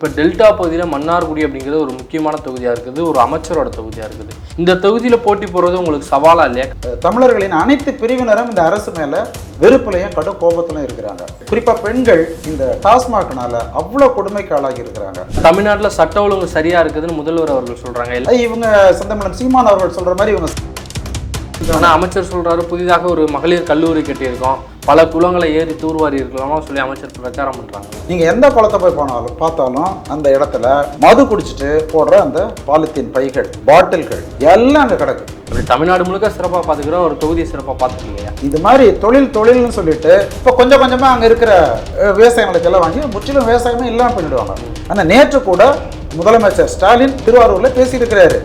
இப்போ டெல்டா பகுதியில் மன்னார்குடி அப்படிங்கிறது ஒரு முக்கியமான தொகுதியாக இருக்குது, ஒரு அமைச்சரோட தொகுதியாக இருக்குது. இந்த தொகுதியில் போட்டி போடுறது உங்களுக்கு சவாலா இல்லையா? தமிழர்களின் அனைத்து பிரிவினரும் இந்த அரசு மேலே வெறுப்புலையும் கடும் கோபத்திலும் இருக்கிறாங்க. குறிப்பாக பெண்கள் இந்த டாஸ்மாக்னால அவ்வளோ கொடுமைக்கு ஆளாகி இருக்கிறாங்க. தமிழ்நாட்டில் சட்ட ஒழுங்கு சரியாக இருக்குதுன்னு முதல்வர் அவர்கள் சொல்கிறாங்க. இவங்க செந்தமிழன் சீமான் அவர்கள் சொல்கிற மாதிரி இவங்க. ஆனால் அமைச்சர் சொல்கிறாரு, புதிதாக ஒரு மகளிர் கல்லூரி கட்டியிருக்கோம், பல குளங்களை ஏறி தூர்வாரி இருக்கலாமா சொல்லி அமைச்சர் பிரச்சாரம் பண்ணுறாங்க. நீங்கள் எந்த குளத்தை போய் பார்த்தாலும் அந்த இடத்துல மது குடிச்சிட்டு போடுற அந்த பாலித்தீன் பைகள், பாட்டில்கள் எல்லாம் அங்கே கிடக்கு. அப்படி தமிழ்நாடு முழுக்க சிறப்பாக பார்த்துக்கிறோம், ஒரு தொகுதியை சிறப்பாக பார்த்துக்கலையா? இது மாதிரி தொழில்னு சொல்லிட்டு இப்போ கொஞ்சம் கொஞ்சமாக அங்கே இருக்கிற விவசாயங்களுக்கெல்லாம் வாங்கி முற்றிலும் விவசாயமே இல்லாமல் பண்ணிடுவாங்க. ஆனால் நேற்று கூட முதலமைச்சர் ஸ்டாலின் திருவாரூரில் பேசியிருக்கிறாரு.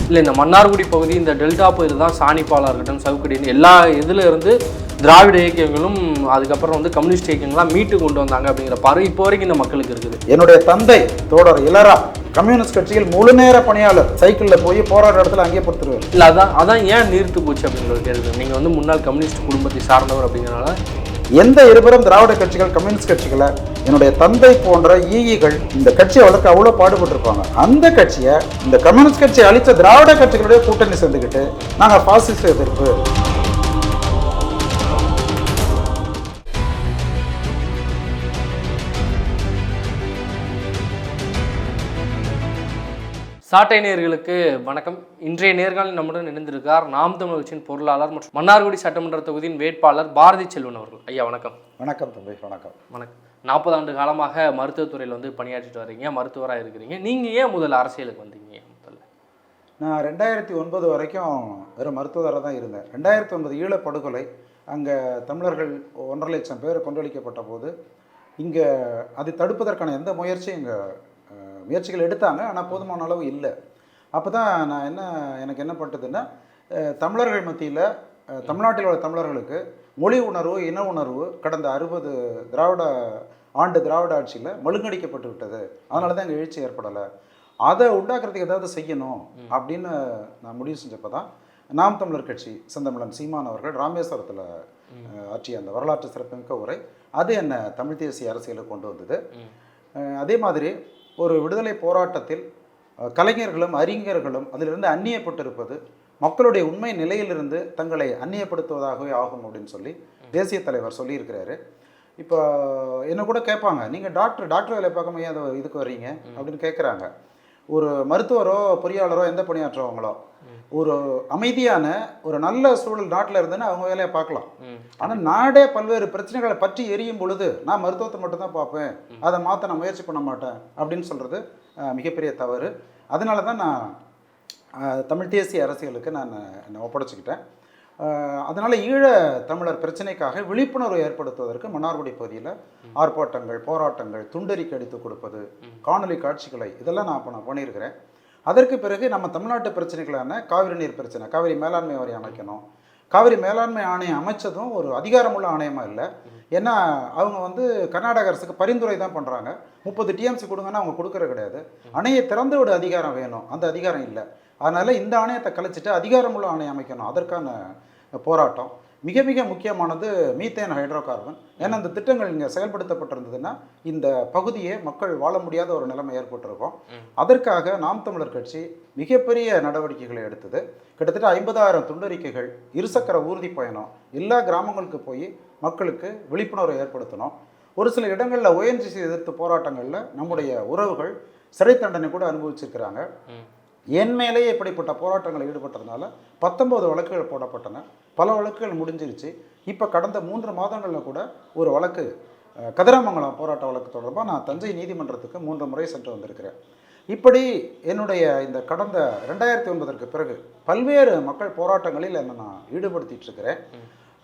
இல்லை, இந்த மன்னார்குடி பகுதி, இந்த டெல்டா பகுதியில் தான் சாணிப்பாலாக இருக்கட்டும், சவுக்கடின்னு எல்லா இதில் இருந்து திராவிட இயக்கங்களும் அதுக்கப்புறம் வந்து கம்யூனிஸ்ட் இயக்கங்கள்லாம் மீட்டு கொண்டு வந்தாங்க அப்படிங்கிற பார்வை இப்போ வரைக்கும் இந்த மக்களுக்கு இருக்குது. என்னுடைய தந்தை தோழர் இளரா கம்யூனிஸ்ட் கட்சியில் முழு நேர பணியாளர், சைக்கிளில் போய் போராட இடத்துல அங்கேயே பொறுத்துருவார். இல்லை, அதான் ஏன் நீர்த்து போச்சு அப்படிங்கிற கேள்வி. நீங்கள் வந்து முன்னாள் கம்யூனிஸ்ட் குடும்பத்தை சார்ந்தவர் அப்படிங்கிறனால எந்த இருவரும் திராவிட கட்சிகள் கம்யூனிஸ்ட் கட்சிகளை என்னுடைய தந்தை போன்ற ஈகிகள் இந்த கட்சியை வளர்க்க அவ்வளோ பாடுபட்டிருப்பாங்க. அந்த கட்சியை இந்த கம்யூனிஸ்ட் கட்சியை அழித்த திராவிட கட்சிகளுடைய கூட்டணி சேர்ந்துக்கிட்டு நாங்கள் பாசிச எதிர்ப்பு. சாட்டை நேயர்களுக்கு வணக்கம். இன்றைய நேர்காணலில் நம்முடன் இணைந்திருக்கார் நாம் தமிழ் கட்சியின் பொருளாளர் மற்றும் மன்னார்குடி சட்டமன்ற தொகுதியின் வேட்பாளர் பாரதி செல்வன் அவர்கள். ஐயா வணக்கம். வணக்கம் தம்பி. வணக்கம். வணக்கம். 40 ஆண்டு காலமாக மருத்துவத்துறையில் வந்து பணியாற்றிட்டு வரீங்க, மருத்துவராக இருக்கிறீங்க. நீங்கள் ஏன் முதல்ல அரசியலுக்கு வந்தீங்க? நான் 2009 வரைக்கும் வெறும் மருத்துவராக தான் இருந்தேன். 2009 ஈழப்படுகொலை, அங்கே தமிழர்கள் 1.5 லட்சம் பேர் கொன்றளிக்கப்பட்ட போது இங்கே அதை தடுப்பதற்கான எந்த முயற்சியும் இங்கே முயற்சிகள் எடுத்தாங்க, ஆனால் போதுமான அளவு இல்லை. அப்போ தான் நான் எனக்கு என்ன பட்டதுன்னா, தமிழர்கள் மத்தியில் தமிழ்நாட்டில் உள்ள தமிழர்களுக்கு மொழி உணர்வு, இன உணர்வு கடந்த 60 திராவிட ஆட்சியில் மழுங்கடிக்கப்பட்டு விட்டது. அதனால தான் எங்கள் எழுச்சி ஏற்படலை. அதை உண்டாக்குறதுக்கு ஏதாவது செய்யணும் அப்படின்னு நான் முடிவு செஞ்சப்போ தான் நாம் தமிழர் கட்சி செந்தமிழன் சீமான் அவர்கள் ராமேஸ்வரத்தில் ஆற்றிய அந்த வரலாற்று சிறப்புமிக்க உரை, அது என்னை தமிழ் தேசிய அரசியலுக்கு கொண்டு வந்தது. அதே மாதிரி ஒரு விடுதலை போராட்டத்தில் கலைஞர்களும் அறிஞர்களும் அதிலிருந்து அந்நியப்பட்டிருப்பது மக்களுடைய உண்மை நிலையிலிருந்து தங்களை அந்நியப்படுத்துவதாகவே ஆகும் அப்படின்னு சொல்லி தேசிய தலைவர் சொல்லியிருக்கிறாரு. இப்போ என்ன கூட கேட்பாங்க, நீங்கள் டாக்டர் வேலை பார்க்காம ஏன் இதுக்கு வர்றீங்க அப்படின்னு கேட்குறாங்க. ஒரு மருத்துவரோ பொறியாளரோ எந்த பணியாற்றுறவங்களோ ஒரு அமைதியான ஒரு நல்ல சூழல் நாட்டில் இருந்துன்னு அவங்க வேலையை பார்க்கலாம். ஆனால் நாடே பல்வேறு பிரச்சனைகளை பற்றி எரியும் பொழுது நான் மருத்துவத்தை மட்டும்தான் பார்ப்பேன், அதை மாற்ற நான் முயற்சி பண்ண மாட்டேன் அப்படின்னு சொல்கிறது மிகப்பெரிய தவறு. அதனால தான் நான் தமிழ் தேசிய அரசியலுக்கு நான் என்னை ஒப்படைச்சிக்கிட்டேன். அதனால் ஈழ தமிழர் பிரச்சனைக்காக விழிப்புணர்வு ஏற்படுத்துவதற்கு மன்னார்குடி பகுதியில் ஆர்ப்பாட்டங்கள், போராட்டங்கள், துண்டறிக்கை அடித்து கொடுப்பது, காணொலி காட்சிகளை இதெல்லாம் நான் பண்ணியிருக்கிறேன். அதற்கு பிறகு நம்ம தமிழ்நாட்டு பிரச்சனைகளான காவிரி நீர் பிரச்சனை, காவிரி மேலாண்மை வாரியம் அமைக்கணும். காவிரி மேலாண்மை ஆணையம் அமைச்சதும் ஒரு அதிகாரமுள்ள ஆணையமாக இல்லை. ஏன்னா அவங்க வந்து கர்நாடக அரசுக்கு பரிந்துரை தான் பண்ணுறாங்க. 30 TMC கொடுங்கன்னா அவங்க கொடுக்குறது கிடையாது. அணையை திறந்து விட அதிகாரம் வேணும், அந்த அதிகாரம் இல்லை. அதனால் இந்த ஆணையத்தை கழிச்சிட்டு அதிகாரமுள்ள ஆணையம் அமைக்கணும். அதற்கான போராட்டம் மிக மிக முக்கியமானது மீத்தேன் ஹைட்ரோ கார்பன். ஏன்னா இந்த திட்டங்கள் இங்கே செயல்படுத்தப்பட்டிருந்ததுன்னா இந்த பகுதியே மக்கள் வாழ முடியாத ஒரு நிலைமை ஏற்பட்டிருக்கும். அதற்காக நாம் தமிழர் கட்சி மிகப்பெரிய நடவடிக்கைகளை எடுத்தது. கிட்டத்தட்ட 50,000 துண்டறிக்கைகள், இருசக்கர ஊர்தி பயணம், எல்லா கிராமங்களுக்கு போய் மக்களுக்கு விழிப்புணர்வை ஏற்படுத்தணும். ஒரு சில இடங்களில் ONGC எதிர்த்து போராட்டங்களில் நம்முடைய உறவுகள் சிறை தண்டனை கூட அனுபவிச்சிருக்கிறாங்க. என் மேலேயே இப்படிப்பட்ட போராட்டங்களில் ஈடுபட்டதுனால 19 வழக்குகள் போடப்பட்டன. பல வழக்குகள் முடிஞ்சிருச்சு. இப்போ கடந்த 3 மாதங்களில் கூட ஒரு வழக்கு, கதிராமங்கலம் போராட்ட வழக்கு தொடர்பாக நான் தஞ்சை நீதிமன்றத்துக்கு 3 முறை சென்று வந்திருக்கிறேன். இப்படி என்னுடைய இந்த கடந்த 2009ற்கு பிறகு பல்வேறு மக்கள் போராட்டங்களில் என்னை நான் ஈடுபடுத்திட்டு இருக்கிறேன்.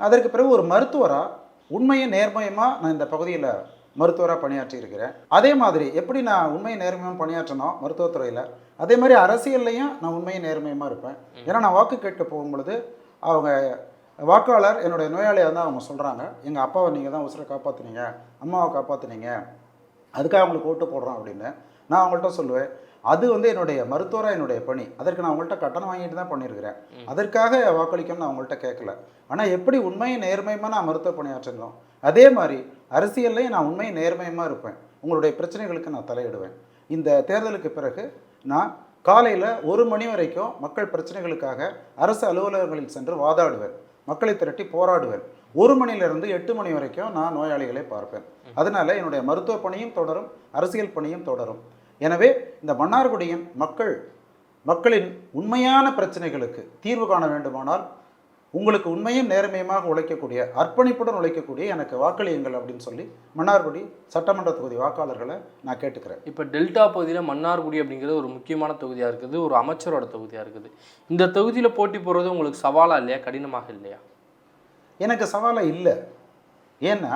அதற்கு பிறகு ஒரு மருத்துவராக உண்மையை நேர்மையமாக நான் இந்த பகுதியில் மருத்துவராக பணியாற்றி இருக்கிறேன். அதே மாதிரி எப்படி நான் உண்மையை நேர்மையாக பணியாற்றணும் மருத்துவத்துறையில், அதே மாதிரி அரசியல்லையும் நான் உண்மையை நேர்மையமாக இருப்பேன். ஏன்னா நான் வாக்கு கேட்க போகும்பொழுது அவங்க வாக்காளர் என்னுடைய நோயாளியாக தான் அவங்க சொல்கிறாங்க, எங்கள் அப்பாவை நீங்கள் தான் உசுரை காப்பாற்றுனீங்க, அம்மாவை காப்பாற்றுனீங்க, அதுக்காக அவங்களுக்கு ஓட்டு போடுறோம் அப்படின்னு நான் அவங்கள்ட்ட சொல்லுவேன். அது வந்து என்னுடைய மருத்துவராக என்னுடைய பணி. அதற்கு நான் அவங்கள்ட்ட கட்டணம் வாங்கிட்டு தான் பண்ணியிருக்கிறேன். அதற்காக வாக்களிக்கணும்னு நான் அவங்கள்ட்ட கேட்கல. ஆனால் எப்படி உண்மையை நேர்மையமாக நான் மருத்துவ பணியாற்றணும், அதே மாதிரி அரசியல்லையும் நான் உண்மையை நேர்மையமாக இருப்பேன். உங்களுடைய பிரச்சனைகளுக்கு நான் தலையிடுவேன். இந்த தேர்தலுக்கு பிறகு நான் காலையில் 1 மணி வரைக்கும் மக்கள் பிரச்சனைகளுக்காக அரசு அலுவலகங்களில் சென்று வாதாடுவேன், மக்களை திரட்டி போராடுவேன். 1 மணிலிருந்து 8 மணி வரைக்கும் நான் நோயாளிகளை பார்ப்பேன். அதனால என்னுடைய மருத்துவ பணியும் தொடரும், அரசியல் பணியும் தொடரும். எனவே இந்த மன்னார்குடியின் மக்களின் உண்மையான பிரச்சனைகளுக்கு தீர்வு காண வேண்டுமானால் உங்களுக்கு உண்மையும் நேர்மையுமாக உழைக்கக்கூடிய, அர்ப்பணிப்புடன் உழைக்கக்கூடிய எனக்கு வாக்களியுங்கள் அப்படின்னு சொல்லி மன்னார்குடி சட்டமன்ற தொகுதி வாக்காளர்களை நான் கேட்டுக்கிறேன். இப்போ டெல்டா பகுதியில் மன்னார்குடி அப்படிங்கிறது ஒரு முக்கியமான தொகுதியாக இருக்குது, ஒரு அமைச்சரோட தொகுதியாக இருக்குது. இந்த தொகுதியில் போட்டி போடுறது உங்களுக்கு சவாலாக இல்லையா, கடினமாக இல்லையா? எனக்கு சவாலாக இல்லை. ஏன்னா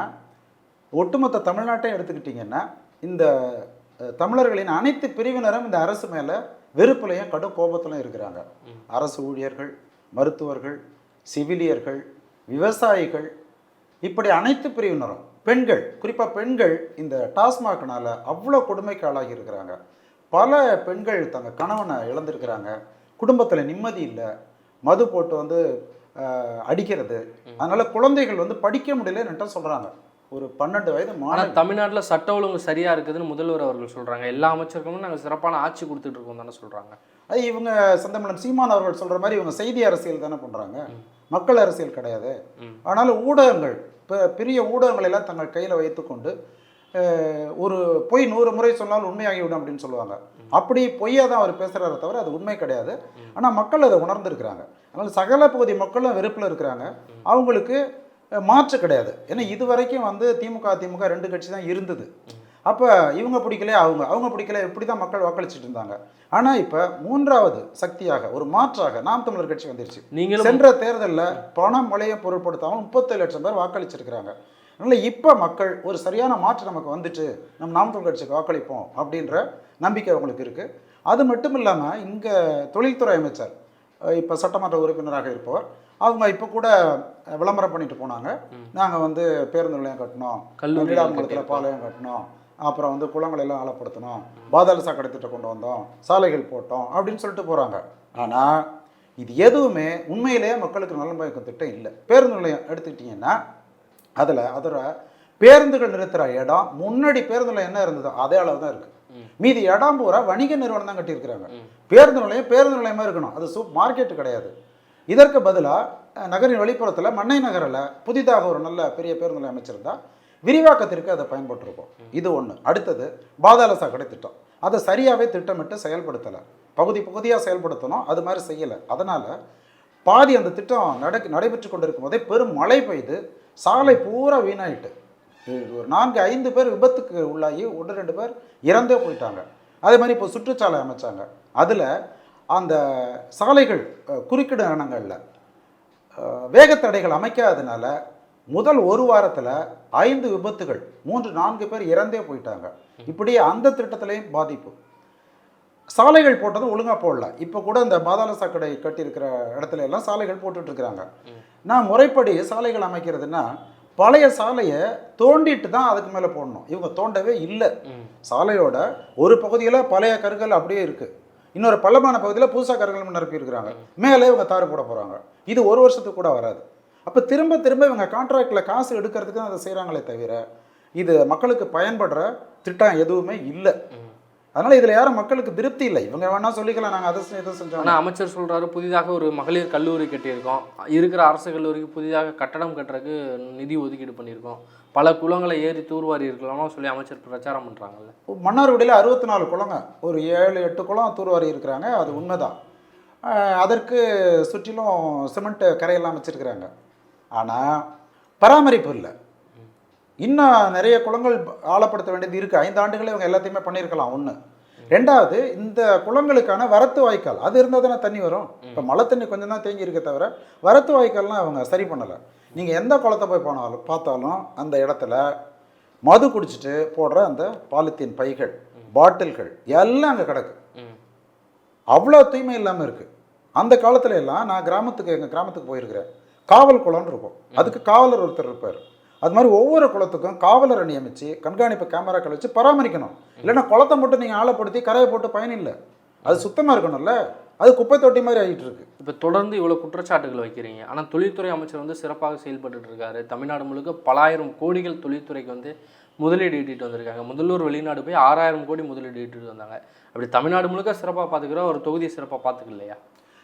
ஒட்டுமொத்த தமிழ்நாட்டையும் எடுத்துக்கிட்டிங்கன்னா இந்த தமிழர்களின் அனைத்து பிரிவினரும் இந்த அரசு மேலே வெறுப்புலையும் கடும் கோபத்திலும் இருக்கிறாங்க. அரசு ஊழியர்கள், மருத்துவர்கள், செவிலியர்கள், விவசாயிகள், இப்படி அனைத்து பிரிவினரும், பெண்கள், குறிப்பாக பெண்கள் இந்த டாஸ்மாக்னால அவ்வளோ கொடுமைக்கு ஆளாகி இருக்கிறாங்க. பல பெண்கள் தங்கள் கணவனை இழந்திருக்கிறாங்க. குடும்பத்தில் நிம்மதி இல்லை, மது போட்டு அடிக்கிறது, அதனால குழந்தைகள் படிக்க முடியலன்னு சொல்கிறாங்க. ஒரு 12 வயது மாணவ. தமிழ்நாட்டில் சட்ட ஒழுங்கு சரியாக இருக்குதுன்னு முதல்வர் அவர்கள் சொல்கிறாங்க. எல்லா அமைச்சர்களும் நாங்கள் சிறப்பான ஆட்சி கொடுத்துட்டு இருக்கோம் தானே சொல்கிறாங்க. அது இவங்க செந்தமிழன் சீமான் அவர்கள் சொல்கிற மாதிரி இவங்க செய்தி அரசியல் தானே பண்ணுறாங்க, மக்கள் அரசியல் கிடையாது. அதனால் ஊடகங்கள், பெரிய ஊடகங்கள் எல்லாம் தங்கள் கையில் வைத்துக்கொண்டு ஒரு பொய் 100 முறை சொன்னாலும் உண்மையாகிவிடும் அப்படின்னு சொல்லுவாங்க. அப்படி பொய்யாக தான் அவர் பேசுகிறார தவிர அது உண்மை கிடையாது. ஆனால் மக்கள் அதை உணர்ந்துருக்கிறாங்க. அதனால் சகல பகுதி மக்களும் வெறுப்பில் இருக்கிறாங்க. அவங்களுக்கு மாற்று கிடையாது. ஏன்னா இது வரைக்கும் திமுக 2 கட்சி தான் இருந்தது. அப்போ இவங்க பிடிக்கலையே அவங்க பிடிக்கல, இப்படி தான் மக்கள் வாக்களிச்சுட்டு இருந்தாங்க. ஆனால் இப்போ 3வது சக்தியாக ஒரு மாற்றாக நாம் தமிழர் கட்சி வந்துருச்சு. நீங்கள் சென்ற தேர்தலில் பணம் மழையை பொருட்படுத்தாமல் 37 லட்சம் பேர் வாக்களிச்சிருக்கிறாங்க. அதனால் இப்போ மக்கள் ஒரு சரியான மாற்று நமக்கு வந்துட்டு நம்ம நாம் தமிழர் கட்சிக்கு வாக்களிப்போம் அப்படின்ற நம்பிக்கை அவங்களுக்கு இருக்குது. அது மட்டும் இல்லாமல் இங்கே தொழில்துறை அமைச்சர் இப்போ சட்டமன்ற உறுப்பினராக இருப்பவர், அவங்க இப்போ கூட விளம்பரம் பண்ணிட்டு போனாங்க. நாங்கள் பேருந்து நிலையம் கட்டினோம், கல்லூரியில் பாளையம் கட்டினோம், அப்புறம் குளங்களை எல்லாம் ஆழப்படுத்தணும், பாதாள சாக்கடை திட்டம் கொண்டு வந்தோம், சாலைகள் போட்டோம் அப்படின்னு சொல்லிட்டு போகிறாங்க. ஆனால் இது எதுவுமே உண்மையிலேயே மக்களுக்கு நலன் பயக்கும் திட்டம் இல்லை. பேருந்து நிலையம் எடுத்துக்கிட்டிங்கன்னா அதோட பேருந்துகள் நிறுத்துகிற இடம் முன்னாடி பேருந்து நிலையம் என்ன இருந்ததோ அதே அளவு தான் இருக்குது. மீதி இடம் பூரா வணிக நிறுவனம் தான் கட்டியிருக்கிறாங்க. பேருந்து நிலையமாக இருக்கணும், அது மார்க்கெட்டு கிடையாது. இதற்கு பதிலாக நகரின் வெளிப்புறத்தில் மண்ணை நகரில் புதிதாக ஒரு நல்ல பெரிய பேருந்து நிலையம் அமைச்சிருந்தா விரிவாக்கத்திற்கு அதை பயன்பட்டுருக்கும். இது ஒன்று. அடுத்தது பாதாள சாக்கடை திட்டம், அதை சரியாகவே திட்டமிட்டு செயல்படுத்தலை, பகுதியாக செயல்படுத்தணும், அது மாதிரி செய்யலை. அதனால் பாதி அந்த திட்டம் நடைபெற்று கொண்டிருக்கும் போதே பெரும் மழை பெய்து சாலை பூரா வீணாயிட்டு ஒரு 4-5 பேர் விபத்துக்கு உள்ளாகி 1-2 பேர் இறந்தே போயிட்டாங்க. அதே மாதிரி இப்போ சுற்றுச்சாலை அமைச்சாங்க. அதில் அந்த சாலைகள் குறுக்கிடு இடங்களில் வேகத்தடைகள் அமைக்காததுனால முதல் 1 வாரத்தில் 5 விபத்துகள், 3-4 பேர் இறந்தே போயிட்டாங்க. இப்படி அந்த திட்டத்திலையும் பாதிப்பு. சாலைகள் போட்டதும் ஒழுங்காக போடல. இப்போ கூட இந்த பாதாள சாக்கடை கட்டியிருக்கிற இடத்துல எல்லாம் சாலைகள் போட்டுட்ருக்குறாங்க. நான் முறைப்படி சாலைகள் அமைக்கிறதுனா பழைய சாலையை தோண்டிட்டு தான் அதுக்கு மேலே போடணும். இவங்க தோண்டவே இல்லை. சாலையோட ஒரு பகுதியில் பழைய கற்கள் அப்படியே இருக்குது, இன்னொரு பள்ளமான பகுதியில் புதுசாக கற்கள் நிரப்பி இருக்கிறாங்க, மேலே இவங்க தாறு போட போகிறாங்க. இது 1 வருஷத்துக்கு கூட வராது. அப்போ திரும்ப இவங்க கான்ட்ராக்டில் காசு எடுக்கிறதுக்கு தான் அதை செய்கிறாங்களே தவிர இது மக்களுக்கு பயன்படுற திட்டம் எதுவுமே இல்லை. அதனால் இதில் யாரும் மக்களுக்கு திருப்தி இல்லை. இவங்க வேணால் சொல்லிக்கலாம் நாங்கள் இதை செஞ்சோம். ஆனால் அமைச்சர் சொல்கிறாரு புதிதாக ஒரு மகளிர் கல்லூரி கட்டியிருக்கோம், இருக்கிற அரசு கல்லூரிக்கு புதிதாக கட்டடம் கட்டுறதுக்கு நிதி ஒதுக்கீடு பண்ணியிருக்கோம், பல குளங்களை ஏறி தூர்வாரி இருக்கலாம்னு சொல்லி அமைச்சர் பிரச்சாரம் பண்ணுறாங்கல்ல. மன்னார்குடியில் 64 குளங்க, ஒரு 7-8 குளம் தூர்வாரி இருக்கிறாங்க, அது உண்மைதான். அதற்கு சுற்றிலும் சிமெண்ட் கரையெல்லாம் வச்சுருக்கிறாங்க. ஆனால் பராமரிப்பு இல்லை. இன்னும் நிறைய குளங்கள் ஆழப்படுத்த வேண்டியது இருக்குது. 5 ஆண்டுகளே இவங்க எல்லாத்தையுமே பண்ணியிருக்கலாம். 1. 2வது, இந்த குளங்களுக்கான வரத்து வாய்க்கால் அது இருந்தால் தானே தண்ணி வரும். இப்போ மழை தண்ணி கொஞ்சம் தான் தேங்கி இருக்க தவிர வரத்து வாய்க்கால்லாம் அவங்க சரி பண்ணலை. நீங்கள் எந்த குளத்தை போய் பார்த்தாலும் அந்த இடத்துல மது குடிச்சிட்டு போடுற அந்த பாலித்தீன் பைகள், பாட்டில்கள் எல்லாம் அங்கே கிடக்கு. அவ்வளோ தூய்மை இல்லாமல் இருக்குது. அந்த காலத்துல எல்லாம் நான் எங்கள் கிராமத்துக்கு போயிருக்கிறேன். காவல் குளம்னு இருக்கும், அதுக்கு காவலர் ஒருத்தர் இருப்பார். அது மாதிரி ஒவ்வொரு குளத்துக்கும் காவலரை நியமித்து கண்காணிப்பு கேமராக்கள் வச்சு பராமரிக்கணும். இல்லைன்னா குளத்தை மட்டும் நீங்கள் ஆழப்படுத்தி கரையை போட்டு பயனில்லை. அது சுத்தமாக இருக்கணும்ல, அது குப்பை தொட்டி மாதிரி ஆகிட்டு இருக்கு. இப்போ தொடர்ந்து இவ்வளோ குற்றச்சாட்டுகள் வைக்கிறீங்க, ஆனால் தொழில்துறை அமைச்சர் சிறப்பாக செயல்பட்டு இருக்காரு. தமிழ்நாடு முழுக்க பல ஆயிரம் கோடிகள் தொழில்துறைக்கு முதலீடு ஈட்டிட்டு வந்திருக்காங்க. முதல்வர் வெளிநாடு போய் 6000 கோடி முதலீடு ஈட்டிட்டு வந்தாங்க. அப்படி தமிழ்நாடு முழுக்க சிறப்பாக பார்த்துக்கிறோம், ஒரு தொகுதி சிறப்பாக பார்த்துக்கலையா?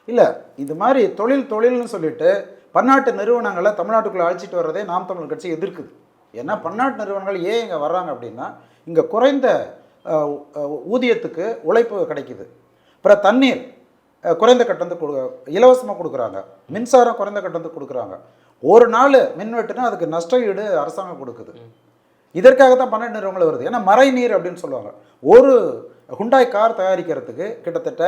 இல்லை, இது மாதிரி தொழில்னு சொல்லிட்டு பன்னாட்டு நிறுவனங்களை தமிழ்நாட்டுக்குள்ளே அழைச்சிட்டு வர்றதே நாம் தமிழர் கட்சி எதிர்க்குது. ஏன்னா பன்னாட்டு நிறுவனங்கள் ஏன் இங்கே வர்றாங்க அப்படின்னா, இங்கே குறைந்த ஊதியத்துக்கு உழைப்பு கிடைக்குது. அப்புறம் தண்ணீர் குறைந்த கட்டணத்துக்கு இலவசமாக கொடுக்குறாங்க, மின்சாரம் குறைந்த கட்டணத்துக்கு கொடுக்குறாங்க. ஒரு நாள் மின்வெட்டுனா அதுக்கு நஷ்ட ஈடு அரசாங்கம் கொடுக்குது. இதற்காக தான் பன்னாட்டு நிறுவனங்கள் வருது. ஏன்னா மறை நீர் அப்படின்னு சொல்லுவாங்க. ஒரு ஹுண்டாய் கார் தயாரிக்கிறதுக்கு கிட்டத்தட்ட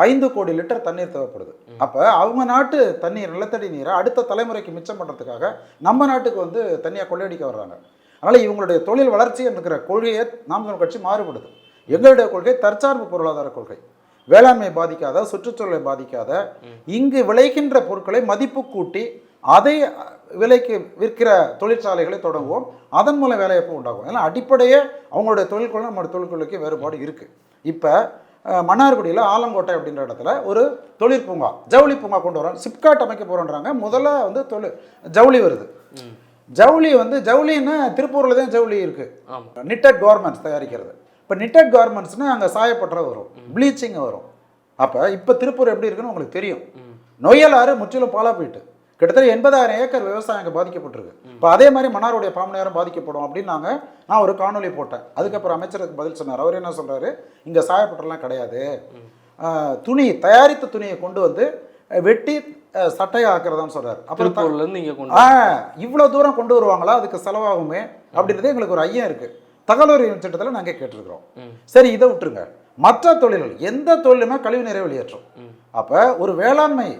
5 கோடி லிட்டர் தண்ணீர் தேவைப்படுது. அப்போ அவங்க நாட்டு தண்ணீர், நிலத்தடி நீரை அடுத்த தலைமுறைக்கு மிச்சம் பண்ணுறதுக்காக நம்ம நாட்டுக்கு வந்து தண்ணியாக கொள்ளையடிக்க வர்றாங்க. அதனால் இவங்களுடைய தொழில் வளர்ச்சி என்கிற கொள்கையை நாம் தமிழர் கட்சி மாறுபடுது. எங்களுடைய கொள்கை தற்சார்பு பொருளாதார கொள்கை. வேளாண்மை பாதிக்காத, சுற்றுச்சூழலை பாதிக்காத, இங்கு விளைகின்ற பொருட்களை மதிப்பு கூட்டி அதை விலைக்கு விற்கிற தொழிற்சாலைகளை தொடங்குவோம். அதன் மூலம் வேலைவாய்ப்பு உண்டாகும். ஏன்னா அடிப்படையே அவங்களுடைய தொழிற்கொள்கை நம்மளுடைய தொழிற்கொள்கைக்கு வேறுபாடு இருக்குது. இப்போ மன்னார்குடியில் ஆலங்கோட்டை அப்படின்ற இடத்துல ஒரு தொழிற் பூங்கா, ஜவுளி பூங்கா கொண்டு வரோம், சிப்காட் அமைக்க போகிறோன்றாங்க. முதல்ல வந்து ஜவுளி வருது. ஜவுளின்னா திருப்பூரில் தான் ஜவுளி இருக்குது. நிட்டட் கார்மெண்ட்ஸ் தயாரிக்கிறது. இப்போ நிட்டட் கார்மெண்ட்ஸ்னால் அங்கே சாயப்பட்டறை வரும், ப்ளீச்சிங் வரும். இப்போ திருப்பூர் எப்படி இருக்குன்னு உங்களுக்கு தெரியும். நொய்யலாறு முற்றிலும் பாலா போயிட்டு கிட்டத்தட்ட 80,000 ஏக்கர் விவசாயம் அங்கே பாதிக்கப்பட்டிருக்கு. இப்போ அதே மாதிரி மன்னாருடைய பாமனையாரம் பாதிக்கப்படும் அப்படின்னு நான் ஒரு காணொலி போட்டேன். அதுக்கப்புறம் அமைச்சருக்கு பதில் சொன்னார். அவர் என்ன சொல்கிறாரு, இங்கே சாயப்பட்டெல்லாம் கிடையாது, தயாரித்த துணியை கொண்டு வந்து வெட்டி சட்டையை ஆக்குறதான்னு சொல்கிறார். அப்புறம் இவ்வளோ தூரம் கொண்டு வருவாங்களா, அதுக்கு செலவாகுமே அப்படின்றது எங்களுக்கு ஒரு ஐயம் இருக்குது. தகவல் உரிமை சட்டத்தில் நாங்கள் கேட்டிருக்கிறோம். சரி, இதை விட்டுருங்க. மற்ற தொழில்கள், எந்த தொழிலுமே கழிவு நீரை வெளியேற்றும். அப்போ ஒரு வேளாண்மை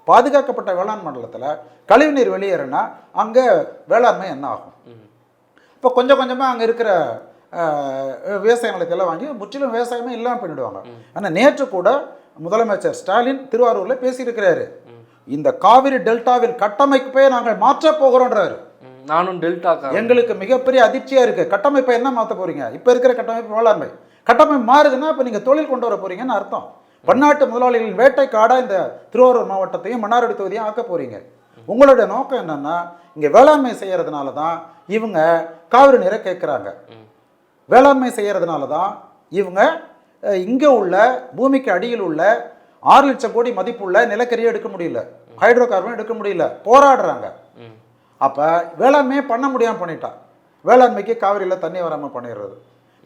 பாதுகாக்கப்பட்ட வேளாண் மண்டலத்தில் கழிவுநீர் வெளியேறுனா அங்கே வேளாண்மை என்ன ஆகும்? இப்போ கொஞ்சம் கொஞ்சமாக அங்கே இருக்கிற விவசாயங்களுக்கு எல்லாம் வாங்கி முற்றிலும் விவசாயமே இல்லாமல் பண்ணிவிடுவாங்க. ஆனால் நேற்று கூட முதலமைச்சர் ஸ்டாலின் திருவாரூரில் பேசியிருக்கிறாரு, இந்த காவிரி டெல்டாவின் கட்டமைப்பை நாங்கள் மாற்றப் போகிறோன்றாரு. நானும் டெல்டா, எங்களுக்கு மிகப்பெரிய அதிர்ச்சியாக இருக்குது. கட்டமைப்பை என்ன மாற்ற போகிறீங்க? இப்போ இருக்கிற கட்டமைப்பு வேளாண்மை கட்டமைப்பு மாறுதுன்னா இப்போ நீங்கள் தொழில் கொண்டு வர போகிறீங்கன்னு அர்த்தம். பன்னாட்டு முதலாளிகளின் வேட்டைக்காடாக இந்த திருவாரூர் மாவட்டத்தையும் மன்னார்குடி தொகுதியும் ஆக்க போகிறீங்க. உங்களுடைய நோக்கம் என்னன்னா, இங்கே வேளாண்மை செய்யறதுனால தான் இவங்க காவிரி நீரை கேட்குறாங்க. வேளாண்மை செய்யறதுனால தான் இவங்க இங்கே உள்ள பூமிக்கு அடியில் உள்ள 6 லட்சம் கோடி மதிப்புள்ள நிலக்கரியை எடுக்க முடியல, ஹைட்ரோ கார்பன் எடுக்க முடியல, போராடுறாங்க. அப்போ வேளாண்மையை பண்ண முடியாமல் பண்ணிட்டா, வேளாண்மைக்கு காவிரியில் தண்ணி வராமல் பண்ணிடுறது.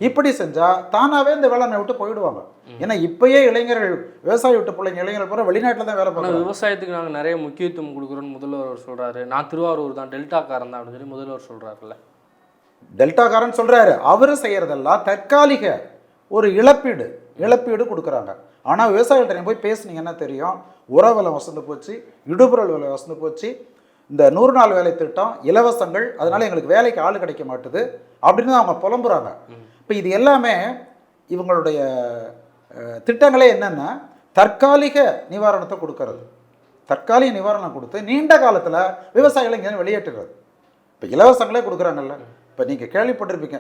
இப்படி செஞ்சால் தானாகவே இந்த வேளாண்மை விட்டு போயிடுவாங்க. ஏன்னா இப்பயே இளைஞர்கள், விவசாய விட்டு பிள்ளைங்க இளைஞர்கள் பூரா வெளிநாட்டில் தான் வேலை பார்க்கணும். விவசாயத்துக்கு நாங்கள் நிறைய முக்கியத்துவம் கொடுக்குறோன்னு முதல்வர் சொல்கிறாரு. நான் திருவாரூர் தான், டெல்டாக்காரன் தான் அப்படின்னு சொல்லி முதல்வர் சொல்கிறாருல்ல. டெல்டாக்காரன் சொல்கிறாரு. அவரும் செய்கிறதெல்லாம் தற்காலிக ஒரு இழப்பீடு கொடுக்குறாங்க. ஆனால் விவசாயிகிட்ட போய் பேசுனீங்கன்னா தெரியும், உர விலை வசந்து போச்சு, இடுபொருள் விலை வசந்து போச்சு, இந்த 100 நாள் வேலை திட்டம், இலவசங்கள், அதனால எங்களுக்கு வேலைக்கு ஆள் கிடைக்க மாட்டுது அப்படின்னு அவங்க புலம்புறாங்க. இப்போ இது எல்லாமே இவங்களுடைய திட்டங்களே என்னென்னா தற்காலிக நிவாரணத்தை கொடுக்கறது. தற்காலிக நிவாரணம் கொடுத்து நீண்ட காலத்தில் விவசாயிகளை இங்கே வெளியேற்றுறது. இப்போ இலவசங்களே கொடுக்குறாங்கல்ல. இப்போ நீங்கள் கேள்விப்பட்டிருப்பீங்க,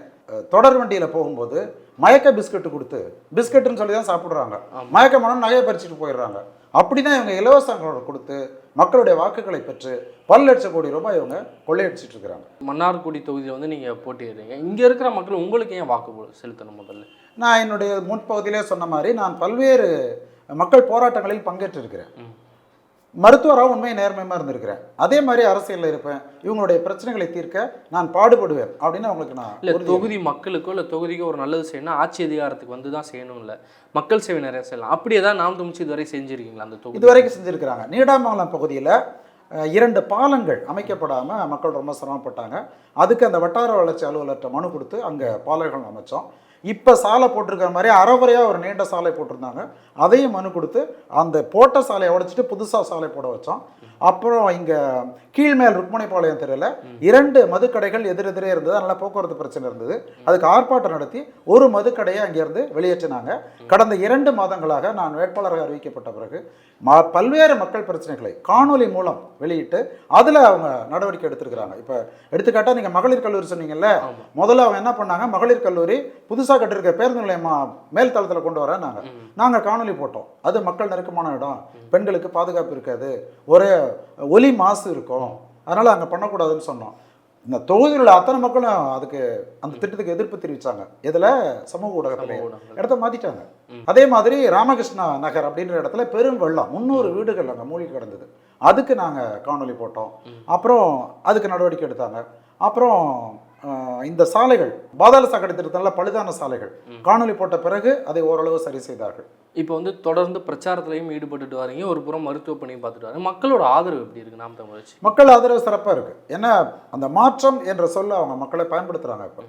தொடர் வண்டியில் போகும்போது மயக்க பிஸ்கட்டு கொடுத்து, பிஸ்கட்டுன்னு சொல்லி தான் சாப்பிட்றாங்க, மயக்க மனம் நகையை பறிச்சுட்டு போயிடுறாங்க. அப்படி தான் இவங்க இலவசங்களோட கொடுத்து மக்களுடைய வாக்குகளை பெற்று பல லட்சம் கோடி ரூபாய் இவங்க கொள்ளையடிச்சிட்டு இருக்கிறாங்க. மன்னார்குடி தொகுதியில் வந்து நீங்கள் போட்டிடுறீங்க. இங்கே இருக்கிற மக்கள் உங்களுக்கு ஏன் வாக்கு செலுத்தணும்? முதல்ல நான் என்னுடைய முன்பகுதியிலே சொன்ன மாதிரி நான் பல்வேறு மக்கள் போராட்டங்களில் பங்கேற்றிருக்கிறேன். மருத்துவராக உண்மை நேர்மையாக இருந்திருக்கிறேன். அதே மாதிரி அரசியலில் இருப்பேன். இவங்களுடைய பிரச்சனைகளை தீர்க்க நான் பாடுபடுவேன் அப்படின்னு அவங்களுக்கு நான் இல்லை, தொகுதி மக்களுக்கோ இல்லை தொகுதிக்கோ ஒரு நல்லது செய்யணும், ஆட்சி அதிகாரத்துக்கு வந்து தான் செய்யணும், இல்லை மக்கள் சேவை நிறைய செய்யலாம். அப்படியே தான் நாம் தமிழ்ச்சி இதுவரை செஞ்சுருக்கீங்களா? அந்த தொகுதி இதுவரைக்கும் செஞ்சுருக்கிறாங்க. நீடாமங்கலம் பகுதியில் 2 பாலங்கள் அமைக்கப்படாமல் மக்கள் ரொம்ப சிரமப்பட்டாங்க. அதுக்கு அந்த வட்டார வளர்ச்சி அலுவலர்கிட்ட மனு கொடுத்து அங்கே பாலங்கள் அமைச்சோம். இப்போ சாலை போட்டிருக்கிற மாதிரி அறகுறையாக ஒரு நீண்ட சாலை போட்டிருந்தாங்க. அதையும் மனு கொடுத்து அந்த போட்ட சாலையை உடைச்சிட்டு புதுசாக சாலை போட வச்சோம். அப்புறம் இங்கே கீழ்மேல் ருக்மணிபாளையம் தெருவில் 2 மதுக்கடைகள் எதிரெதிரே இருந்தது. அதனால் போக்குவரத்து பிரச்சனை இருந்தது. அதுக்கு ஆர்ப்பாட்டம் நடத்தி ஒரு மதுக்கடையை அங்கேருந்து வெளியேற்றினாங்க. கடந்த 2 மாதங்களாக நான் வேட்பாளராக அறிவிக்கப்பட்ட பிறகு பல்வேறு மக்கள் பிரச்சனைகளை காணொலி மூலம் வெளியிட்டு அதில் அவங்க நடவடிக்கை எடுத்திருக்கிறாங்க. இப்போ எடுத்துக்காட்டாக நீங்கள் மகளிர் கல்லூரி சொன்னீங்கல்ல, முதல்ல அவங்க என்ன பண்ணாங்க, மகளிர் கல்லூரி புதுசாக கட்டிருக்க பேருந்து நிலையமா மேல் தளத்தில் கொண்டு வர நாங்கள் காணொலி போட்டோம். அது மக்கள் நெருக்கமான இடம், பெண்களுக்கு பாதுகாப்பு இருக்காது, ஒரே ஒலி மாசு இருக்கும், அதனால் அங்கே பண்ணக்கூடாதுன்னு சொன்னோம். இந்த தொகுதியில் உள்ள அத்தனை மக்களும் அதுக்கு அந்த திட்டத்துக்கு எதிர்ப்பு தெரிவித்தாங்க. இதில் சமூக ஊடகத்தில் இடத்த மாற்றிட்டாங்க. அதே மாதிரி ராமகிருஷ்ணா நகர் அப்படின்ற இடத்துல பெரும் வெள்ளம் 300 வீடுகள் அங்கே மூழ்கி கிடந்தது. அதுக்கு நாங்கள் காணொலி போட்டோம். அப்புறம் அதுக்கு நடவடிக்கை எடுத்தாங்க. அப்புறம் இந்த சாலைகள் பாதாள சாக்கடை திட்டத்தினால பழுதான சாலைகள் காணொலி போட்ட பிறகு அதை ஓரளவு சரி செய்தார்கள். இப்போ வந்து தொடர்ந்து பிரச்சாரத்திலையும் ஈடுபட்டுட்டு வரீங்க, ஒரு புறம் மருத்துவ பணியும் பார்த்துட்டு வரீங்க. மக்களோட ஆதரவு எப்படி இருக்குது நாம் தமிழர் கட்சி? மக்கள் ஆதரவு சிறப்பாக இருக்குது. ஏன்னா அந்த மாற்றம் என்ற சொல்ல அவங்க மக்களை பயன்படுத்துகிறாங்க. இப்போ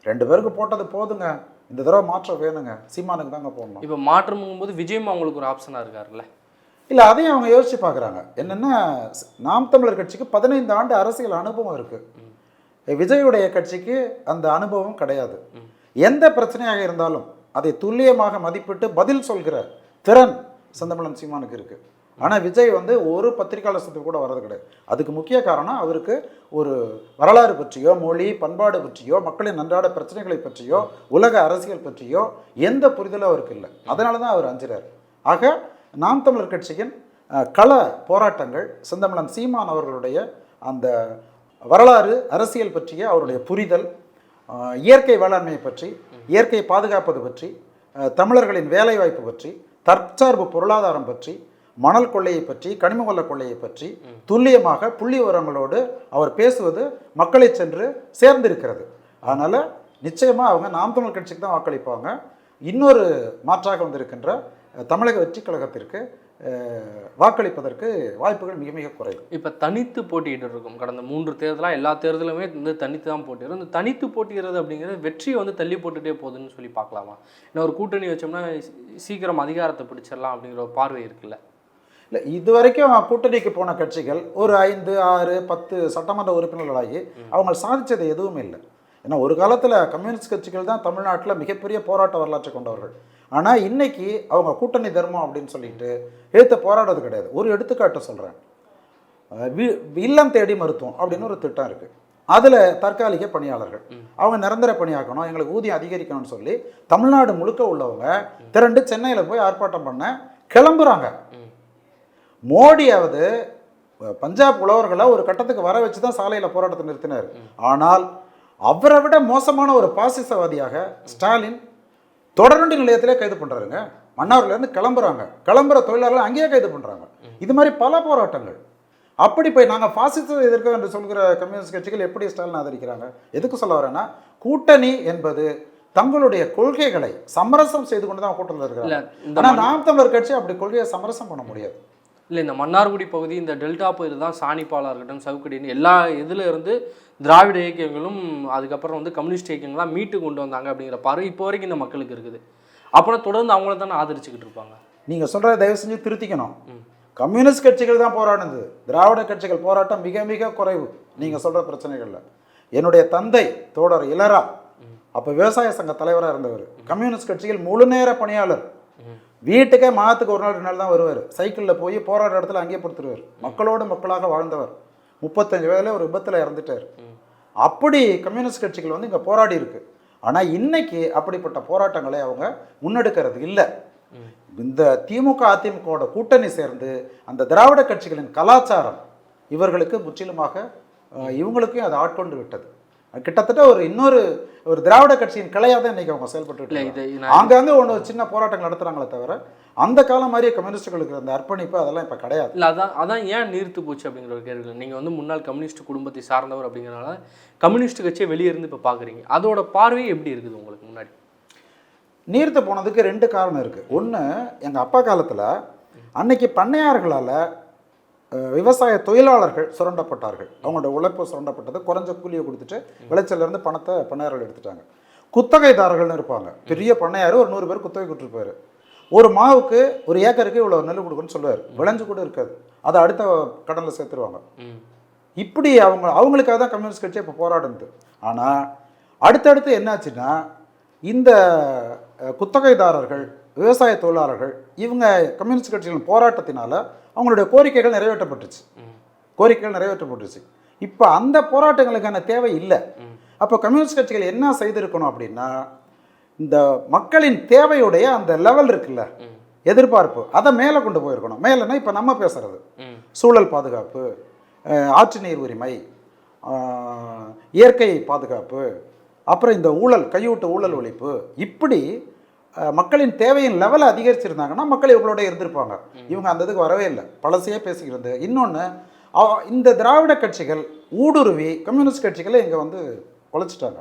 2 பேருக்கு போட்டது போதுங்க, இந்த தடவை மாற்றம் வேணுங்க, சீமானுக்கு தாங்க போடணும். இப்போ மாற்றம் போது விஜயம் அவங்களுக்கு ஒரு ஆப்ஷனாக இருக்காருல்ல? இல்லை, அதையும் அவங்க யோசிச்சு பார்க்குறாங்க. என்னென்னா நாம் தமிழர் கட்சிக்கு 15 ஆண்டு அரசியல் அனுபவம் இருக்குது. விஜயுடைய கட்சிக்கு அந்த அனுபவம் கிடையாது. எந்த பிரச்சனையாக இருந்தாலும் அதை துல்லியமாக மதிப்பிட்டு பதில் சொல்கிற திறன் செந்தமிழன் சீமானுக்கு இருக்குது. ஆனால் விஜய் வந்து ஒரு பத்திரிகையாளர் சந்திப்பு கூட வர்றது கிடையாது. அதுக்கு முக்கிய காரணம் அவருக்கு ஒரு வரலாறு பற்றியோ மொழி பண்பாடு பற்றியோ மக்களின் அன்றாட பிரச்சனைகளை பற்றியோ உலக அரசியல் பற்றியோ எந்த புரிதலும் அவருக்கு இல்லை. அதனால தான் அவர் அஞ்சுறார். ஆக நாம் தமிழர் கட்சியின் கள போராட்டங்கள் செந்தமிழன் சீமான் அவர்களுடைய அந்த வரலாறு அரசியல் பற்றிய அவருடைய புரிதல், இயற்கை வேளாண்மையை பற்றி, இயற்கை பாதுகாப்பது பற்றி, தமிழர்களின் வேலைவாய்ப்பு பற்றி, தற்சார்பு பொருளாதாரம் பற்றி, மணல் கொள்ளையை பற்றி, கனிம வள கொள்ளையை பற்றி துல்லியமாக புள்ளி விவரங்களோடு அவர் பேசுவது மக்களை சென்று சேர்ந்திருக்கிறது. அதனால் நிச்சயமாக அவங்க நாம் தமிழ் கட்சிக்கு தான் வாக்களிப்பாங்க. இன்னொரு மாற்றாக வந்திருக்கின்ற தமிழக வெற்றி கழகத்திற்கு வாக்களிப்பதற்கு வாய்ப்புகள் மிக மிக குறைவு. இப்போ தனித்து போட்டியிட்டு இருக்கும். கடந்த 3 தேர்தலாக எல்லா தேர்தலுமே வந்து தனித்து தான் போட்டிடுறோம். இந்த தனித்து போட்டிடுறது அப்படிங்கிறது வெற்றியை வந்து தள்ளி போட்டுகிட்டே போகுதுன்னு சொல்லி பார்க்கலாமா? இன்னும் ஒரு கூட்டணி வச்சோம்னா சீக்கிரம் அதிகாரத்தை பிடிச்சிடலாம் அப்படிங்கிற ஒரு பார்வை இருக்குல்ல? இல்லை, இது வரைக்கும் கூட்டணிக்கு போன கட்சிகள் ஒரு 5, 6, 10 சட்டமன்ற உறுப்பினர்களாகி அவங்க சாதித்தது எதுவுமே இல்லை. ஏன்னா ஒரு காலத்தில் கம்யூனிஸ்ட் கட்சிகள் தான் தமிழ்நாட்டில் மிகப்பெரிய போராட்ட வரலாற்றை கொண்டவர்கள். ஆனால் இன்னைக்கு அவங்க கூட்டணி தர்மம் அப்படின்னு சொல்லிட்டு எழுத்த போராடுறது கிடையாது. ஒரு எடுத்துக்காட்டு சொல்கிறேன். இல்லம் தேடி மருத்துவம் அப்படின்னு ஒரு திட்டம் இருக்குது. அதில் தற்காலிக பணியாளர்கள் அவங்க நிரந்தர பணியாக்கணும், எங்களுக்கு ஊதியம் அதிகரிக்கணும்னு சொல்லி தமிழ்நாடு முழுக்க உள்ளவங்க திரண்டு சென்னையில் போய் ஆர்ப்பாட்டம் பண்ண கிளம்புறாங்க. மோடியாவது பஞ்சாப் உழவர்களை ஒரு கட்டத்துக்கு வர வச்சு தான் சாலையில் போராட்டத்தை நிறுத்தினார். ஆனால் அவரை விட மோசமான ஒரு பாசிசவாதியாக ஸ்டாலின் தொடர்ந்து நிலையத்திலே கைது பண்ணுறாருங்க. மன்னார்லேருந்து கிளம்புற தொழிலாளர்கள் அங்கேயே கைது பண்ணுறாங்க. இது மாதிரி பல போராட்டங்கள். அப்படி போய் நாங்கள் பாசிசத்தை எதிர்க்க என்று சொல்கிற கம்யூனிஸ்ட் கட்சிகள் எப்படி ஸ்டாலின் ஆதரிக்கிறாங்க? எதுக்கு சொல்ல வரேன்னா, கூட்டணி என்பது தங்களுடைய கொள்கைகளை சமரசம் செய்து கொண்டு தான் கூட்டத்தில் இருக்கிறாங்க. ஆனால் நாம் தமிழர் கட்சி அப்படி கொள்கையை சமரசம் பண்ண முடியாது. இல்லை, இந்த மன்னார்குடி பகுதி, இந்த டெல்டா பகுதியில் தான் சாணிப்பாலாக இருக்கட்டும், சவுக்கடின்னு எல்லா இதில் இருந்து திராவிட இயக்கங்களும் அதுக்கப்புறம் வந்து கம்யூனிஸ்ட் இயக்கங்கள்லாம் மீட்டு கொண்டு வந்தாங்க அப்படிங்கிற பார்வை இப்போ வரைக்கும் இந்த மக்களுக்கு இருக்குது. அப்புறம் தொடர்ந்து அவங்கள தானே ஆதரிச்சுக்கிட்டு இருப்பாங்க. நீங்கள் சொல்கிறத தயவு செஞ்சு திருத்திக்கணும். கம்யூனிஸ்ட் கட்சிகள் தான் போராடுது. திராவிட கட்சிகள் போராட்டம் மிக மிக குறைவு. நீங்கள் சொல்கிற பிரச்சனைகளில் என்னுடைய தந்தை தோழர் இளரா அப்போ விவசாய சங்க தலைவராக இருந்தவர். கம்யூனிஸ்ட் கட்சியில் முழு நேர பணியாளர். வீட்டுக்கே மாதத்துக்கு 1 நாள் 2 நாள் தான் வருவார். சைக்கிளில் போய் போராடுற இடத்துல அங்கேயே படுத்துருவார். மக்களோடு மக்களாக வாழ்ந்தவர். 35 வயதில் ஒரு விபத்தில் இறந்துட்டார். அப்படி கம்யூனிஸ்ட் கட்சிகள் வந்து இங்கே போராடி இருக்கு. ஆனால் இன்னைக்கு அப்படிப்பட்ட போராட்டங்களை அவங்க முன்னெடுக்கிறது இல்லை. இந்த திமுக அதிமுகவோட கூட்டணி சேர்ந்து அந்த திராவிட கட்சிகளின் கலாச்சாரம் இவர்களுக்கு முற்றிலுமாக இவங்களுக்கும் அதை ஆட்கொண்டு விட்டது. கிட்டத்தட்ட இன்னொரு திராவிட கட்சியின் கிளையாக தான் இன்னைக்கு அவங்க செயல்பட்டு அங்கங்கே சின்ன போராட்டங்கள் நடத்துறாங்களே தவிர அந்த காலம் மாதிரியே கம்யூனிஸ்டுகளுக்கு அந்த அர்ப்பணிப்பு அதெல்லாம் இப்போ கிடையாது. இல்லை, அதான் ஏன் நீர்த்து போச்சு அப்படிங்கிற ஒரு கேள்வி. நீங்கள் வந்து முன்னாள் கம்யூனிஸ்ட் குடும்பத்தை சார்ந்தவர் அப்படிங்கிறனால கம்யூனிஸ்ட் கட்சியை வெளியே இருந்து இப்போ பார்க்குறீங்க. அதோட பார்வை எப்படி இருக்குது உங்களுக்கு? முன்னாடி நீர்த்து போனதுக்கு 2 காரணம் இருக்குது. ஒன்று, எங்கள் அப்பா காலத்தில் அன்னைக்கு பண்ணையார்களால் விவசாய தொழிலாளர்கள் சுரண்டப்பட்டார்கள். அவங்களோட உழைப்பு சுரண்டப்பட்டது. குறைஞ்ச கூலியை கொடுத்துட்டு விளைச்சலேருந்து பணத்தை பண்ணையார்கள் எடுத்துட்டாங்க. குத்தகைதாரர்கள்னு இருப்பாங்க. பெரிய பண்ணையார் ஒரு 100 பேர் குத்தகை கொடுத்துருப்பாரு. ஒரு மாவுக்கு 1 ஏக்கருக்கு இவ்வளோ நெல் கொடுக்குன்னு சொல்லுவார். விளைஞ்சு கூட இருக்காது. அதை அடுத்த கடனில் சேர்த்துருவாங்க. இப்படி அவங்களுக்காக தான் கம்யூனிஸ்ட் கட்சி இப்போ போராடுது. ஆனால் அடுத்தடுத்து என்னாச்சுன்னா, இந்த குத்தகைதாரர்கள் விவசாய தொழிலாளர்கள் இவங்க கம்யூனிஸ்ட் கட்சிகளின் போராட்டத்தினால அவங்களுடைய கோரிக்கைகள் நிறைவேற்றப்பட்டுச்சு. இப்போ அந்த போராட்டங்களுக்கான தேவை இல்லை. அப்போ கம்யூனிஸ்ட் கட்சிகள் என்ன செய்திருக்கணும் அப்படின்னா, இந்த மக்களின் தேவையுடைய அந்த லெவல் இருக்குல்ல, எதிர்பார்ப்பு, அதை மேலே கொண்டு போயிருக்கணும். மேலேன்னா இப்போ நம்ம பேசுறது சூழல் பாதுகாப்பு, ஆற்று நீர் உரிமை, இயற்கை பாதுகாப்பு, அப்புறம் இந்த ஊழல், கையூட்டு ஊழல் ஒழிப்பு, இப்படி மக்களின் தேவையின் லெவலை அதிகரிச்சிருந்தாங்கன்னா மக்கள் இவங்களோட இருந்திருப்பாங்க. இவங்க அந்த இதுக்கு வரவே இல்லை, பழசையே பேசிக்கிறது. இன்னொன்று, இந்த திராவிட கட்சிகள் ஊடுருவி கம்யூனிஸ்ட் கட்சிகளை இங்கே வந்து உழைச்சிட்டாங்க.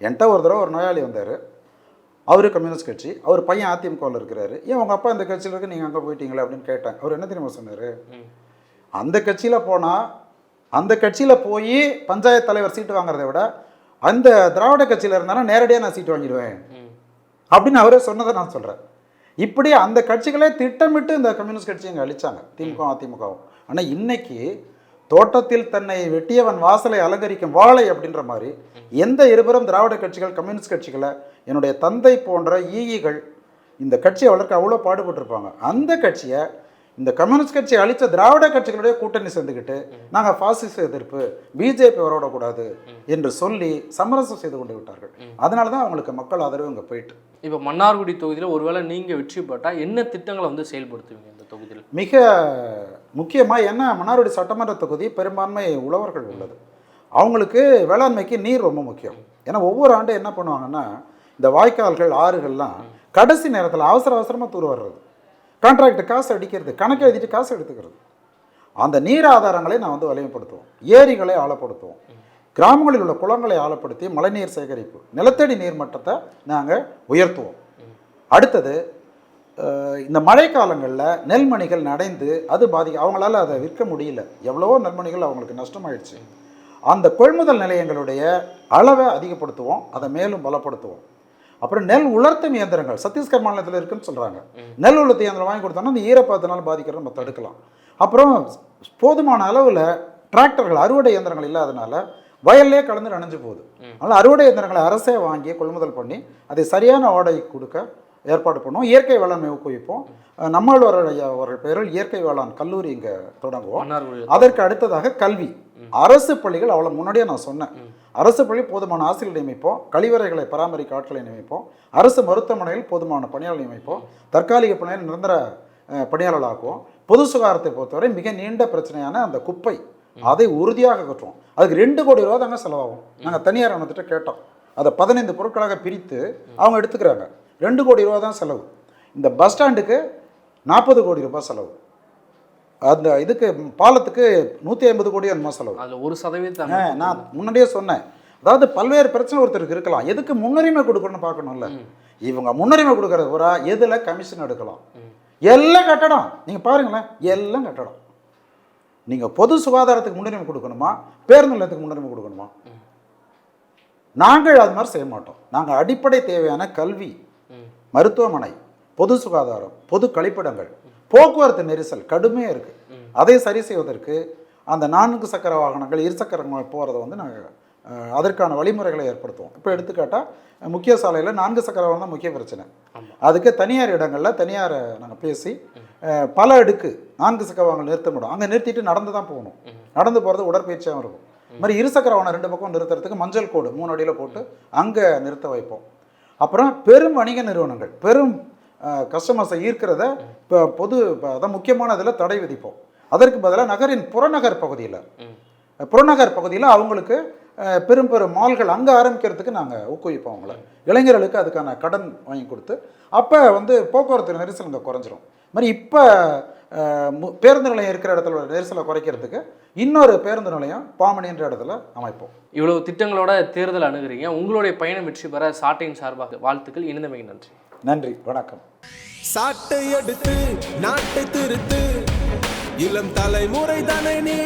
என்கிட்ட ஒரு தடவை ஒரு நோயாளி வந்தார், அவர் கம்யூனிஸ்ட் கட்சி, அவர் பையன் அதிமுகவில் இருக்கிறாரு. ஏன் உங்கள் அப்பா இந்த கட்சியில் இருக்கு, நீங்கள் அங்கே போயிட்டீங்களா அப்படின்னு கேட்டேன். அவர் என்ன தெரியுமா சொன்னார், அந்த கட்சியில் போனால், அந்த கட்சியில் போய் பஞ்சாயத்து தலைவர் சீட்டு வாங்குறதை விட அந்த திராவிட கட்சியில் இருந்தாலும் நேரடியாக நான் சீட்டு வாங்கிடுவேன் அப்படின்னு அவரே சொன்னதை நான் சொல்கிறேன். இப்படி அந்த கட்சிகளே திட்டமிட்டு இந்த கம்யூனிஸ்ட் கட்சி இங்கே அழிச்சாங்க, திமுக அதிமுகவும். ஆனால் இன்னைக்கு தோட்டத்தில் தன்னை வெட்டியவன் வாசலை அலங்கரிக்கும் வாழை அப்படின்ற மாதிரி எந்த இருபுறம் திராவிட கட்சிகள் கம்யூனிஸ்ட் கட்சிகளை, என்னுடைய தந்தை போன்ற ஈகிகள் இந்த கட்சியை வளர்க்க அவ்வளோ பாடுபட்டிருப்பாங்க. அந்த கட்சியை இந்த கம்யூனிஸ்ட் கட்சியை அழித்த திராவிட கட்சிகளுடைய கூட்டணி சேர்ந்துக்கிட்டு நாங்கள் பாசிச எதிர்ப்பு, பிஜேபி வரவிடக்கூடாது என்று சொல்லி சமரசம் செய்து கொண்டு விட்டார்கள். அதனால தான் அவங்களுக்கு மக்கள் ஆதரவு இங்கே போயிட்டு. இப்போ மன்னார்குடி தொகுதியில் ஒருவேளை நீங்கள் வெற்றி பெற்றால் என்ன திட்டங்களை வந்து செயல்படுத்துவீங்க இந்த தொகுதியில்? மிக முக்கியமாக என்ன, மன்னார்குடி சட்டமன்ற தொகுதி பெரும்பான்மை உழவர்கள் உள்ளது. அவங்களுக்கு வேளாண்மைக்கு நீர் ரொம்ப முக்கியம். ஏன்னா ஒவ்வொரு ஆண்டும் என்ன பண்ணுவாங்கன்னா, இந்த வாய்க்கால்கள் ஆறுகள்லாம் கடைசி நேரத்தில் அவசரமாக தூர் வர்றது, கான்ட்ராக்ட் காசு அடிக்கிறது, கணக்கு எழுதிட்டு காசு எடுத்துக்கிறது. அந்த நீர் ஆதாரங்களை நான் வந்து வலிமைப்படுத்துவோம், ஏரிகளை ஆழப்படுத்துவோம், கிராமங்களில் உள்ள குளங்களை ஆழப்படுத்தி மழைநீர் சேகரிப்பு, நிலத்தடி நீர் மட்டத்தை நாங்கள் உயர்த்துவோம். அடுத்தது, இந்த மழைக்காலங்களில் நெல்மணிகள் நடைந்து அது அவங்களால அதை விற்க முடியல, எவ்வளவோ நெல்மணிகள் அவங்களுக்கு நஷ்டமாயிடுச்சு. அந்த கொள்முதல் நிலையங்களுடைய அளவை அதிகப்படுத்துவோம், அதை மேலும் பலப்படுத்துவோம். அப்புறம் நெல் உலர்த்தும் இயந்திரங்கள் சத்தீஸ்கர் மாநிலத்தில் இருக்குன்னு சொல்கிறாங்க. நெல் உலர்த்து இயந்திரம் வாங்கி கொடுத்தோம்னா அந்த ஈரப்பதத்தினால் பாதிக்கிறத நம்ம தடுக்கலாம். அப்புறம் போதுமான அளவில் டிராக்டர்கள், அறுவடை இயந்திரங்கள் இல்லாதனால வயல்லே கலந்து நனைஞ்சு போகுது. அதனால் அறுவடை இயந்திரங்களை அரசே வாங்கி கொள்முதல் பண்ணி அதை சரியான வாடகை கொடுக்க ஏற்பாடு பண்ணுவோம். இயற்கை வேளாண்மை ஊக்குவிப்போம். நம்மாழ்வார் அவர்கள் பேரில் இயற்கை வேளாண் கல்லூரி இங்கே தொடங்குவோம். அதற்கு அடுத்ததாக கல்வி, அரசு பள்ளிகள், அவ்வளோ முன்னாடியே நான் சொன்னேன், அரசு பள்ளி போதுமான ஆசிரியர் நியமிப்போம், கழிவறைகளை பராமரிக்க ஆட்களை நியமிப்போம், அரசு மருத்துவமனையில் போதுமான பணியாளர் நியமிப்போம், தற்காலிக பணியில் நிரந்தர பணியாளர் ஆக்குவோம். பொது சுகாதாரத்தை பொறுத்தவரை மிக நீண்ட பிரச்சனையான அந்த குப்பை, அதை உறுதியாக கட்டுவோம். அதுக்கு 2 கோடி ரூபா தாங்க செலவாகும். நாங்கள் தனியார் நிறுவனத்திட்ட கேட்டோம், அதை 15 பொருட்களாக பிரித்து அவங்க எடுத்துக்கிறாங்க. 2 கோடி ரூபா தான் செலவு. இந்த பஸ் ஸ்டாண்டுக்கு 40 கோடி ரூபாய் செலவு, அந்த இதுக்கு பாலத்துக்கு 150 கோடி என்னமோ செலவு. அதில் 1% நான் முன்னாடியே சொன்னேன். அதாவது பல்வேறு பிரச்சனை ஒருத்தருக்கு இருக்கலாம், எதுக்கு முன்னுரிமை கொடுக்கணும்னு பார்க்கணும்ல. இவங்க முன்னுரிமை கொடுக்கறது பூரா எதில் கமிஷன் எடுக்கலாம். எல்லாம் கட்டடம், நீங்கள் பாருங்களேன், எல்லாம் கட்டடம். நீங்கள் பொது சுகாதாரத்துக்கு முன்னுரிமை கொடுக்கணுமா, பேருந்து நிலையத்துக்கு முன்னுரிமை கொடுக்கணுமா? நாங்கள் அது மாதிரி செய்ய மாட்டோம். நாங்கள் அடிப்படை தேவையான கல்வி, மருத்துவமனை, பொது சுகாதாரம், பொது கழிப்பிடங்கள், போக்குவரத்து நெரிசல் கடுமையாக இருக்குது, அதை சரி செய்வதற்கு அந்த 4 சக்கர வாகனங்கள், 2 சக்கர போகிறத வந்து நாங்கள் அதற்கான வழிமுறைகளை ஏற்படுத்துவோம். இப்போ எடுத்துக்காட்டால் முக்கிய சாலையில் 4 சக்கர வாகனம் தான் முக்கிய பிரச்சனை. அதுக்கு தனியார் இடங்களில் தனியார் நாங்கள் பேசி பல அடுக்கு 4 சக்கர வாகனம் நிறுத்த முடியும். அங்கே நிறுத்திட்டு நடந்து தான் போகணும். நடந்து போகிறது உடற்பயிற்சியாகவும் இருக்கும். இது மாதிரி 2 சக்கர வாகனம் 2 பக்கம் நிறுத்துறதுக்கு மஞ்சள் கோடு 3 அடியில் போட்டு அங்கே நிறுத்த வைப்போம். அப்புறம் பெரும் வணிக நிறுவனங்கள், பெரும் கஸ்டமர்ஸை ஈர்க்கிறத இப்போ அதான் முக்கியமான இதில் தடை விதிப்போம். அதற்கு பதிலாக நகரின் புறநகர் பகுதியில் அவங்களுக்கு பெரும் மால்கள் அங்கே ஆரம்பிக்கிறதுக்கு நாங்கள் ஊக்குவிப்போம். அவங்கள இளைஞர்களுக்கு அதுக்கான கடன் வாங்கி கொடுத்து அப்போ வந்து போக்குவரத்து நெரிசல் இங்கே குறைஞ்சிரும். இது மாதிரி இப்போ பேருந்து நிலையம் இருக்கிற இடத்துல நெரிசலை குறைக்கிறதுக்கு இன்னொரு பேருந்து நிலையம் பாமணின்ற இடத்துல அமைப்போம். இவ்வளவு திட்டங்களோட தேர்தல் அணுகுறீங்க. உங்களுடைய பயணம் வெற்றி பெற சாட்டையின் சார்பாக வாழ்த்துக்கள். இணைந்தமைக்கு நன்றி. நன்றி, வணக்கம். சாட்டை எடுத்து நாட்டை திருத்து, இளம் தலைமுறை தானே நீ